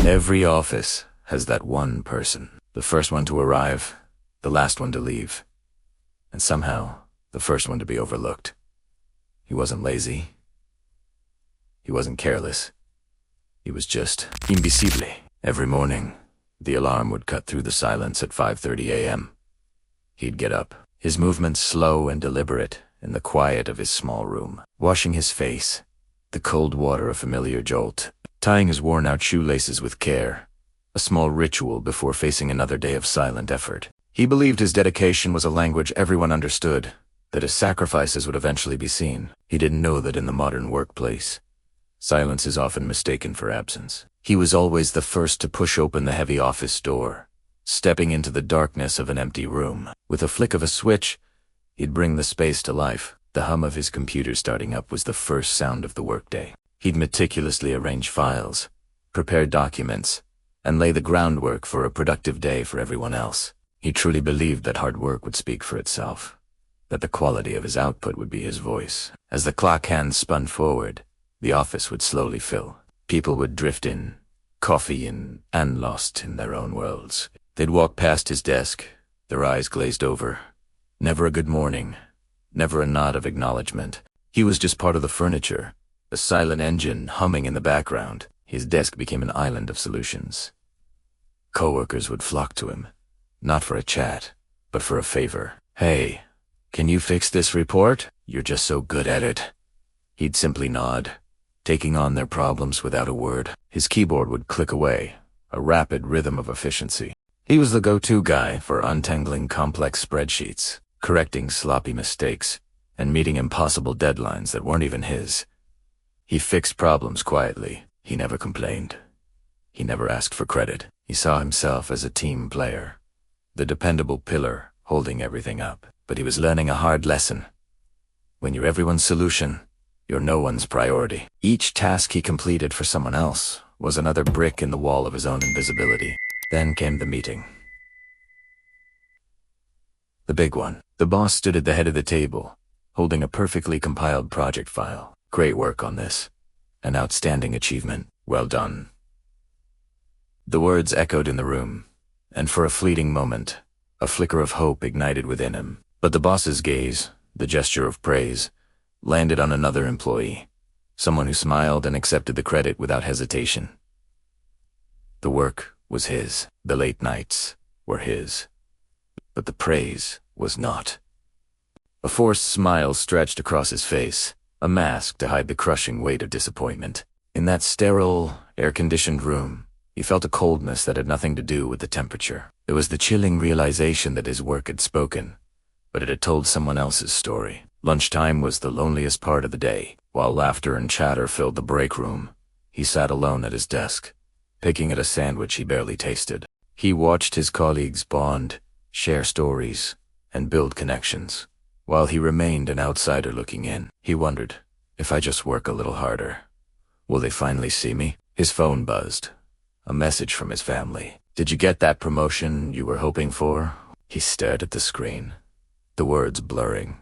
Every office has that one person. The first one to arrive, the last one to leave. And somehow, the first one to be overlooked. He wasn't lazy. He wasn't careless. He was just invisible. Every morning, the alarm would cut through the silence at 5:30 a.m. He'd get up, his movements slow and deliberate in the quiet of his small room, washing his face, the cold water a familiar jolt, tying his worn-out shoelaces with care, a small ritual before facing another day of silent effort. He believed his dedication was a language everyone understood, that his sacrifices would eventually be seen. He didn't know that in the modern workplace, silence is often mistaken for absence. He was always the first to push open the heavy office door, stepping into the darkness of an empty room. With a flick of a switch, he'd bring the space to life. The hum of his computer starting up was the first sound of the workday. He'd meticulously arrange files, prepare documents, and lay the groundwork for a productive day for everyone else. He truly believed that hard work would speak for itself, that the quality of his output would be his voice. As the clock hands spun forward, the office would slowly fill. People would drift in, coffee in, and lost in their own worlds. They'd walk past his desk, their eyes glazed over. Never a good morning, never a nod of acknowledgement. He was just part of the furniture, a silent engine humming in the background. His desk became an island of solutions. Coworkers would flock to him, not for a chat, but for a favor. "Hey, can you fix this report? You're just so good at it." He'd simply nod, taking on their problems without a word. His keyboard would click away, a rapid rhythm of efficiency. He was the go-to guy for untangling complex spreadsheets, correcting sloppy mistakes, and meeting impossible deadlines that weren't even his. He fixed problems quietly. He never complained. He never asked for credit. He saw himself as a team player, the dependable pillar holding everything up. But he was learning a hard lesson. When you're everyone's solution, you're no one's priority. Each task he completed for someone else was another brick in the wall of his own invisibility. Then came the meeting. The big one. The boss stood at the head of the table, holding a perfectly compiled project file. "Great work on this. An outstanding achievement. Well done." The words echoed in the room, and for a fleeting moment, a flicker of hope ignited within him. But the boss's gaze, the gesture of praise, landed on another employee, someone who smiled and accepted the credit without hesitation. The work was his. The late nights were his. But the praise was not. A forced smile stretched across his face, a mask to hide the crushing weight of disappointment. In that sterile, air-conditioned room, he felt a coldness that had nothing to do with the temperature. It was the chilling realization that his work had spoken, but it had told someone else's story. Lunchtime was the loneliest part of the day. While laughter and chatter filled the break room, he sat alone at his desk, picking at a sandwich he barely tasted. He watched his colleagues bond, share stories, and build connections, while he remained an outsider looking in. He wondered, if I just work a little harder, will they finally see me? His phone buzzed. A message from his family. "Did you get that promotion you were hoping for?" He stared at the screen, the words blurring.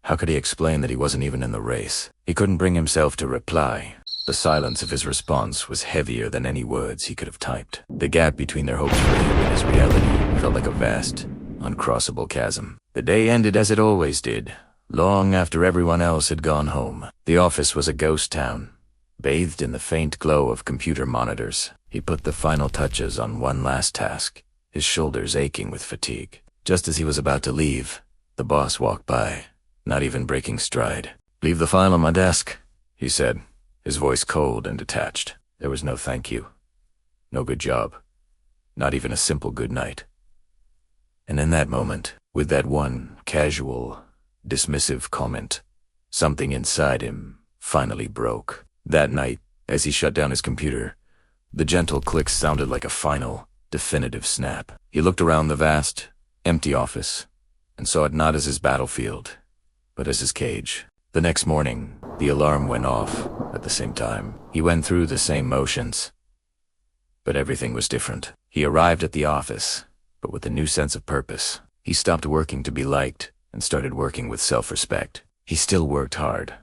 How could he explain that he wasn't even in the race? He couldn't bring himself to reply. The silence of his response was heavier than any words he could have typed. The gap between their hopes for him and his reality felt like a vast, uncrossable chasm. The day ended as it always did, long after everyone else had gone home. The office was a ghost town, bathed in the faint glow of computer monitors. He put the final touches on one last task, his shoulders aching with fatigue. Just as he was about to leave, the boss walked by, not even breaking stride. "Leave the file on my desk," he said, his voice cold and detached. There was no thank you, no good job, not even a simple good night. And in that moment, with that one casual, dismissive comment, something inside him finally broke. That night, as he shut down his computer, the gentle click sounded like a final, definitive snap. He looked around the vast, empty office, and saw it not as his battlefield, but as his cage. The next morning, the alarm went off at the same time. He went through the same motions, but everything was different. He arrived at the office, but with a new sense of purpose. He stopped working to be liked and started working with self-respect. He still worked hard,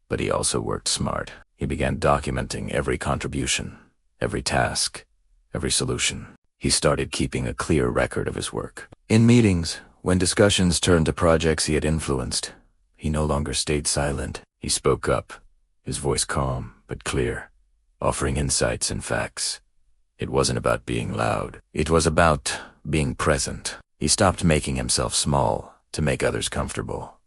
but he also worked smart. He began documenting every contribution, every task, every solution. He started keeping a clear record of his work. In meetings, when discussions turned to projects he had influenced, he no longer stayed silent. He spoke up, his voice calm but clear, offering insights and facts. It wasn't about being loud. It was about being present. He stopped making himself small to make others comfortable.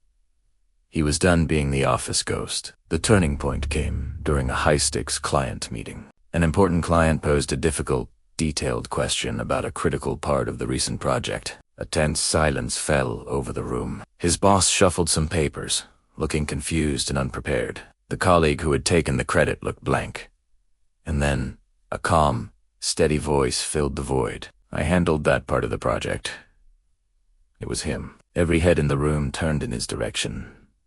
He was done being the office ghost. The turning point came during a high-stakes client meeting. An important client posed a difficult, detailed question about a critical part of the recent project. A tense silence fell over the room. His boss shuffled some papers, looking confused and unprepared. The colleague who had taken the credit looked blank. And then, a calm, steady voice filled the void. "I handled that part of the project." It was him. Every head in the room turned in his direction,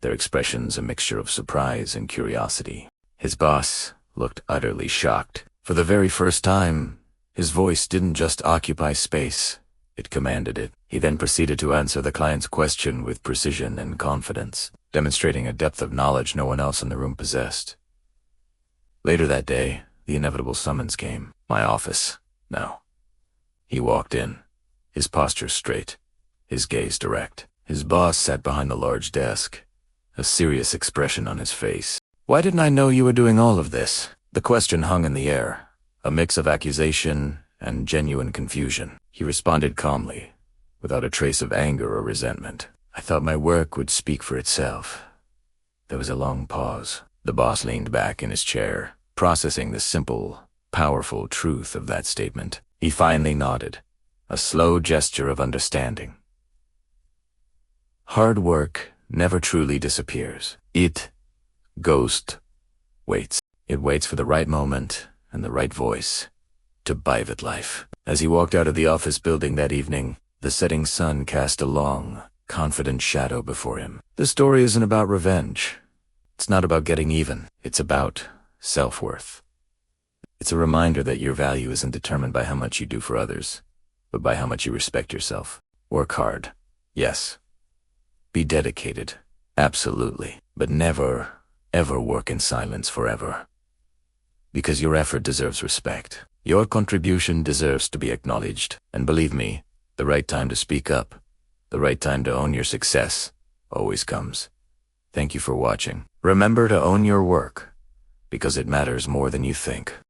their expressions a mixture of surprise and curiosity. His boss looked utterly shocked. For the very first time, his voice didn't just occupy space, it commanded it. He then proceeded to answer the client's question with precision and confidence, demonstrating a depth of knowledge no one else in the room possessed. Later that day, the inevitable summons came. My office. No. He walked in, his posture straight, his gaze direct. His boss sat behind the large desk, a serious expression on his face. "Why didn't I know you were doing all of this?" The question hung in the air, a mix of accusation and genuine confusion. He responded calmly, without a trace of anger or resentment. "I thought my work would speak for itself." There was a long pause. The boss leaned back in his chair, processing the simple, powerful truth of that statement. He finally nodded, a slow gesture of understanding. Hard work never truly disappears. It, ghost, waits. It waits for the right moment and the right voice to bite at life. As he walked out of the office building that evening, the setting sun cast a long, confident shadow before him. The story isn't about revenge. It's not about getting even. It's about self-worth. It's a reminder that your value isn't determined by how much you do for others, but by how much you respect yourself. Work hard, yes. Be dedicated, absolutely. But never, ever work in silence forever. Because your effort deserves respect. Your contribution deserves to be acknowledged. And believe me, the right time to speak up, the right time to own your success, always comes. Thank you for watching. Remember to own your work, because it matters more than you think.